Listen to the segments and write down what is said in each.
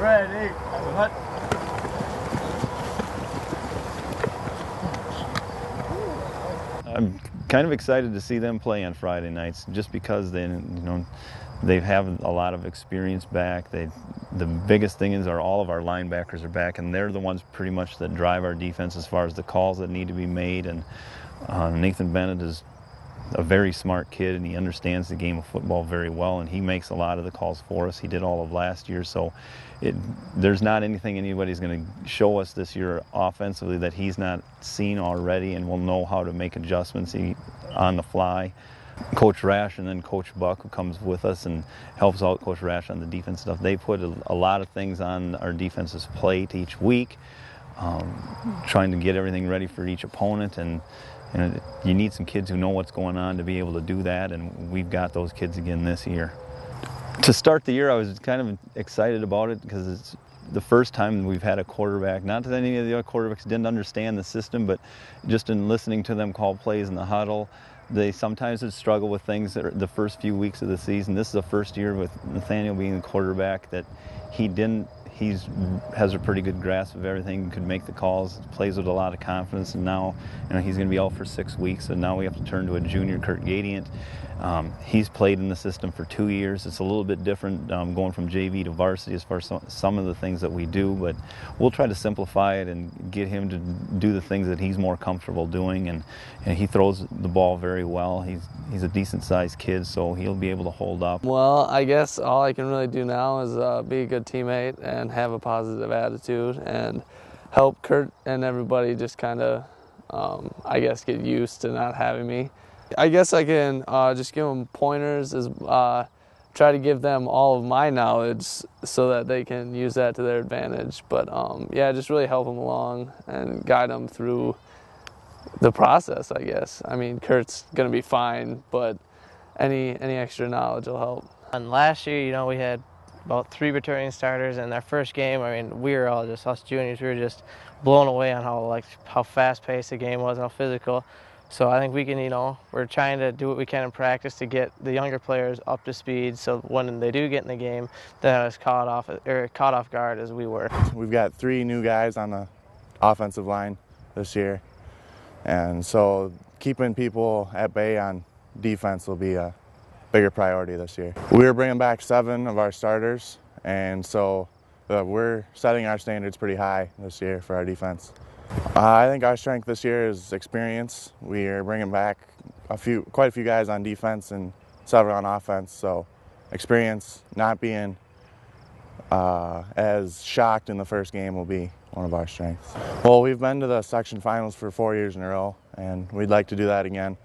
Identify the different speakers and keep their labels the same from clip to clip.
Speaker 1: Ready. Hut.
Speaker 2: I'm kind of excited to see them play on Friday nights, just because they have a lot of experience back. The biggest thing is all of our linebackers are back, and they're the ones pretty much that drive our defense as far as the calls that need to be made. And Nathan Bennett is a very smart kid, and he understands the game of football very well, and he makes a lot of the calls for us. He did all of last year, so there's not anything anybody's going to show us this year offensively that he's not seen already, and will know how to make adjustments on the fly. Coach Rash and then Coach Buck, who comes with us and helps out Coach Rash on the defense stuff, they put a lot of things on our defense's plate each week, trying to get everything ready for each opponent. And you need some kids who know what's going on to be able to do that, and we've got those kids again this year. To start the year, I was kind of excited about it because it's the first time we've had a quarterback. Not that any of the other quarterbacks didn't understand the system, but just in listening to them call plays in the huddle, they sometimes would struggle with things that are the first few weeks of the season. This is the first year with Nathaniel being the quarterback that he has a pretty good grasp of everything, could make the calls, plays with a lot of confidence, and now he's going to be out for 6 weeks, and now we have to turn to a junior, Kurt Gadient. He's played in the system for 2 years. It's a little bit different going from JV to varsity as far as some of the things that we do, but we'll try to simplify it and get him to do the things that he's more comfortable doing, and he throws the ball very well. He's a decent-sized kid, so he'll be able to hold up.
Speaker 3: Well, I guess all I can really do now is be a good teammate and have a positive attitude and help Kurt and everybody just kind of, I guess, get used to not having me. I guess I can just give them pointers, try to give them all of my knowledge so that they can use that to their advantage. But yeah, just really help them along and guide them through the process, I guess. I mean, Kurt's going to be fine, but any extra knowledge will help.
Speaker 4: And last year, we had about 3 returning starters, and our first game, I mean, we were all just, us juniors, we were just blown away on how fast-paced the game was and how physical. So I think we can, we're trying to do what we can in practice to get the younger players up to speed, so when they do get in the game, they're not as caught off guard as we were.
Speaker 5: We've got 3 new guys on the offensive line this year, and so keeping people at bay on defense will be a bigger priority this year. We're bringing back 7 of our starters, and so we're setting our standards pretty high this year for our defense. I think our strength this year is experience. We are bringing back quite a few guys on defense and several on offense, so experience, not being as shocked in the first game will be one of our strengths. Well, we've been to the section finals for 4 years in a row, and we'd like to do that again.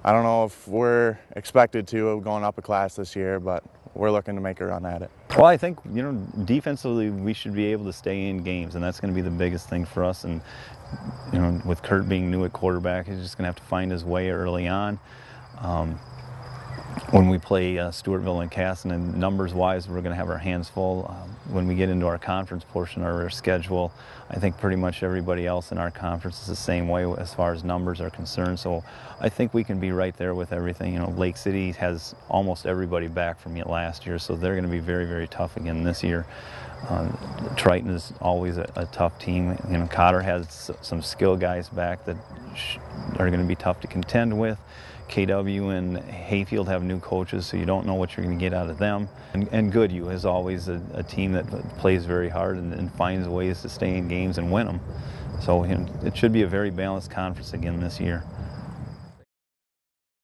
Speaker 5: I don't know if we're expected to going up a class this year, but we're looking to make a run at it.
Speaker 2: Well, I think, defensively we should be able to stay in games, and that's going to be the biggest thing for us. And, with Kurt being new at quarterback, he's just going to have to find his way early on. When we play Stewartville and Casson, and numbers-wise, we're going to have our hands full. When we get into our conference portion of our schedule, I think pretty much everybody else in our conference is the same way as far as numbers are concerned. So I think we can be right there with everything. Lake City has almost everybody back from last year, so they're going to be very, very tough again this year. Triton is always a tough team. Cotter has some skill guys back that are going to be tough to contend with. KW and Hayfield have new coaches, so you don't know what you're going to get out of them. And Goodhue is always a team that plays very hard and finds ways to stay in games and win them. So it should be a very balanced conference again this year.